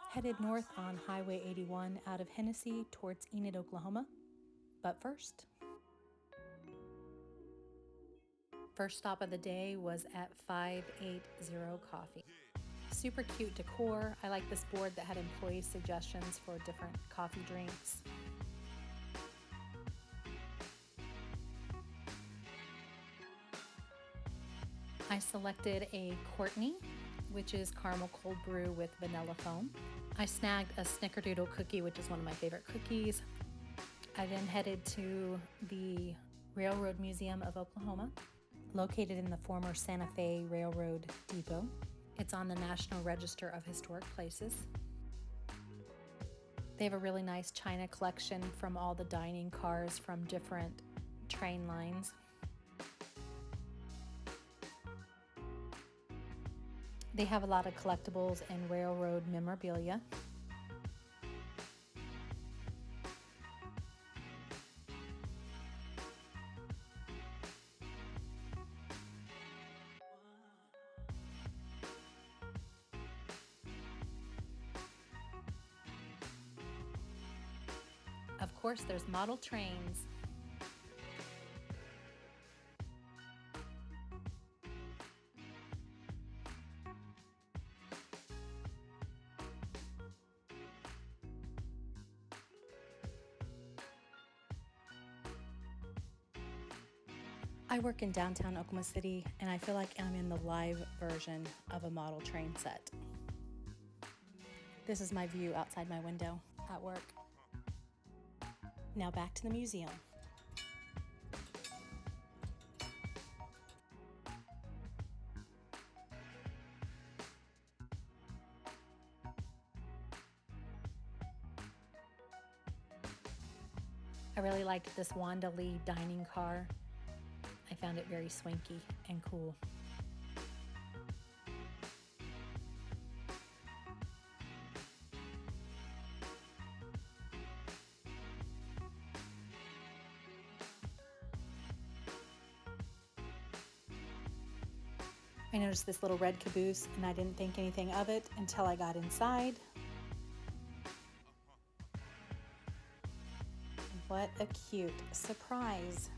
headed north on Highway 81 out of Hennessey towards Enid, Oklahoma. But first stop of the day was at 580 Coffee. Super cute decor. I like this board that had employee suggestions for different coffee drinks. I selected a Courtney, which is caramel cold brew with vanilla foam. I snagged a snickerdoodle cookie, which is one of my favorite cookies. I then headed to the Railroad Museum of Oklahoma, located in the former Santa Fe Railroad Depot. It's on the National Register of Historic Places. They have a really nice china collection from all the dining cars from different train lines. They have a lot of collectibles and railroad memorabilia. Of course, there's model trains. I work in downtown Oklahoma City, and I feel like I'm in the live version of a model train set. This is my view outside my window at work. Now back to the museum. I really liked this Wanda Lee dining car. I found it very swanky and cool. I noticed this little red caboose and I didn't think anything of it until I got inside. And what a cute surprise.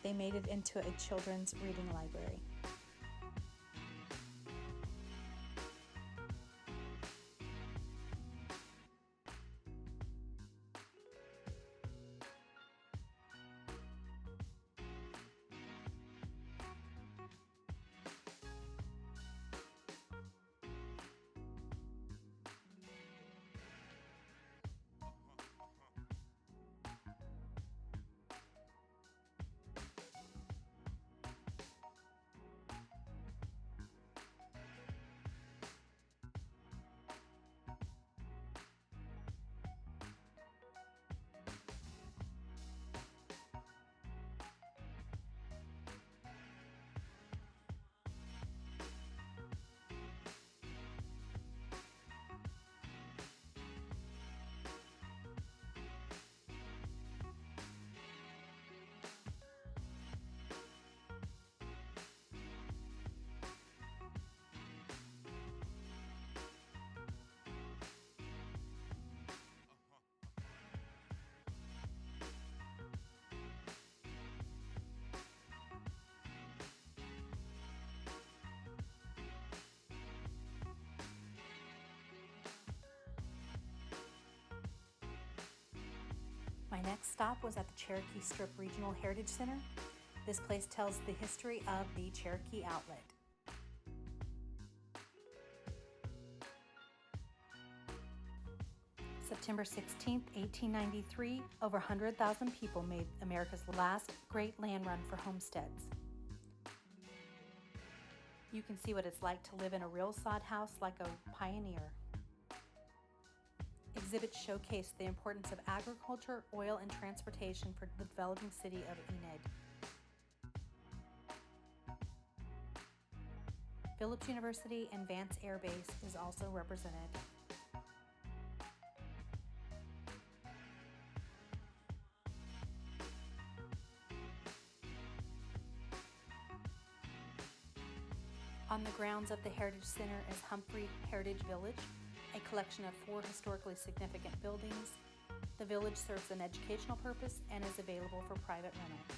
They made it into a children's reading library. My next stop was at the Cherokee Strip Regional Heritage Center. This place tells the history of the Cherokee outlet. September 16, 1893, over 100,000 people made America's last great land run for homesteads. You can see what it's like to live in a real sod house like a pioneer. Exhibits showcase the importance of agriculture, oil, and transportation for the developing city of Enid. Phillips University and Vance Air Base is also represented. On the grounds of the Heritage Center is Humphrey Heritage Village, a collection of 4 historically significant buildings. The village serves an educational purpose and is available for private rental.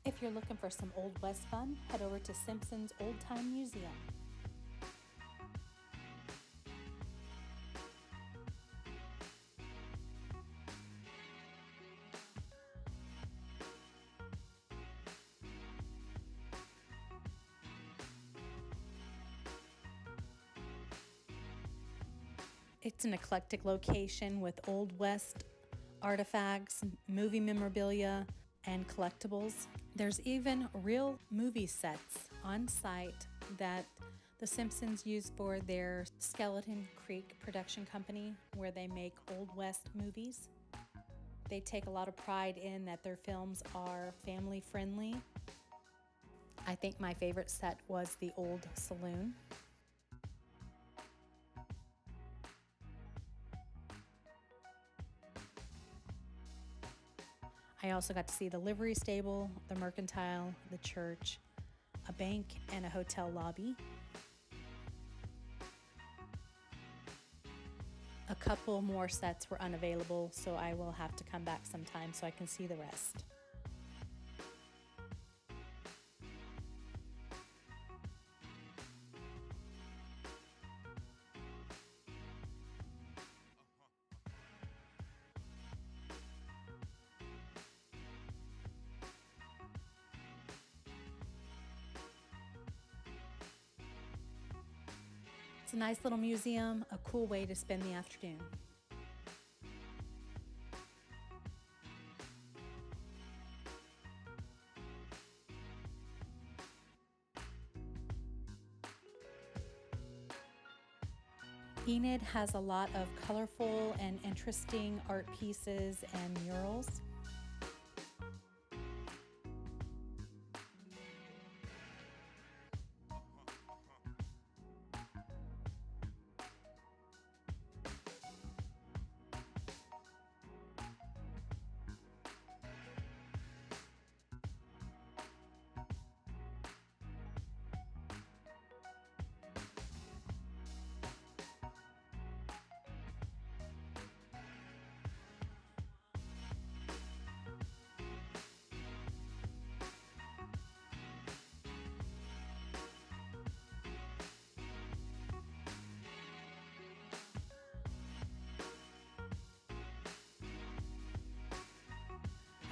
If you're looking for some Old West fun, head over to Simpson's Old Time Museum. It's an eclectic location with Old West artifacts, movie memorabilia, and collectibles. There's even real movie sets on site that the Simpsons use for their Skeleton Creek production company, where they make Old West movies. They take a lot of pride in that their films are family friendly. I think my favorite set was the Old Saloon. I also got to see the livery stable, the mercantile, the church, a bank, and a hotel lobby. A couple more sets were unavailable, so I will have to come back sometime so I can see the rest. It's a nice little museum, a cool way to spend the afternoon. Enid has a lot of colorful and interesting art pieces and murals.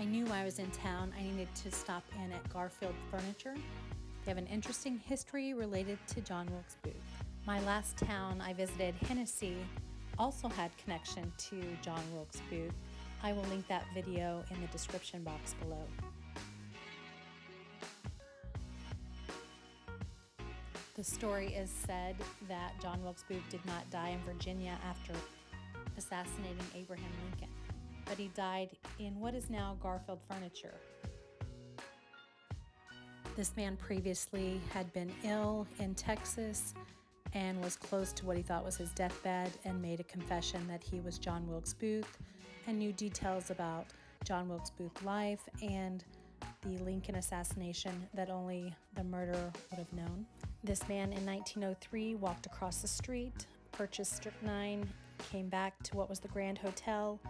I knew I was in town. I needed to stop in at Garfield Furniture. They have an interesting history related to John Wilkes Booth. My last town I visited, Hennessey, also had connection to John Wilkes Booth. I will link that video in the description box below. The story is said that John Wilkes Booth did not die in Virginia after assassinating Abraham Lincoln, but he died in what is now Garfield Furniture. This man previously had been ill in Texas and was close to what he thought was his deathbed and made a confession that he was John Wilkes Booth and knew details about John Wilkes Booth's life and the Lincoln assassination that only the murderer would have known. This man in 1903 walked across the street, purchased strychnine, came back to what was the Grand Hotel,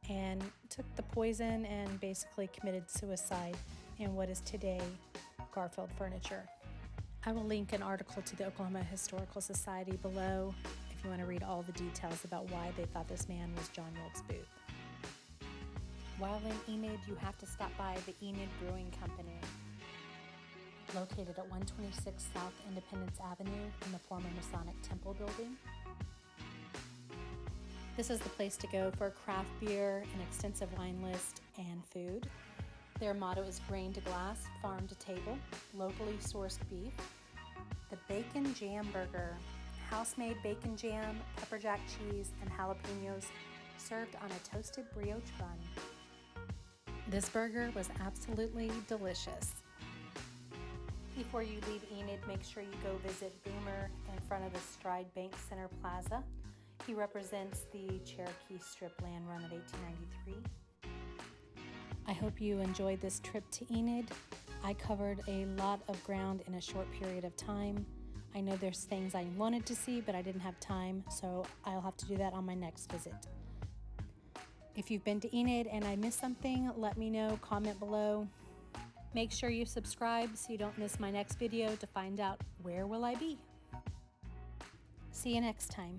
and took the poison and basically committed suicide in what is today Garfield Furniture. I will link an article to the Oklahoma Historical Society below if you want to read all the details about why they thought this man was John Wilkes Booth. While in Enid, you have to stop by the Enid Brewing Company, located at 126 South Independence Avenue in the former Masonic Temple building. This is the place to go for craft beer, an extensive wine list, and food. Their motto is grain to glass, farm to table, locally sourced beef. The Bacon Jam Burger, house-made bacon jam, pepper jack cheese, and jalapenos served on a toasted brioche bun. This burger was absolutely delicious. Before you leave Enid, make sure you go visit Boomer in front of the Stride Bank Center Plaza. He represents the Cherokee strip land run of 1893. I hope you enjoyed this trip to Enid. I covered a lot of ground in a short period of time. I know there's things I wanted to see, but I didn't have time, so I'll have to do that on my next visit. If you've been to Enid and I missed something, let me know, comment below. Make sure you subscribe so you don't miss my next video to find out where will I be. See you next time.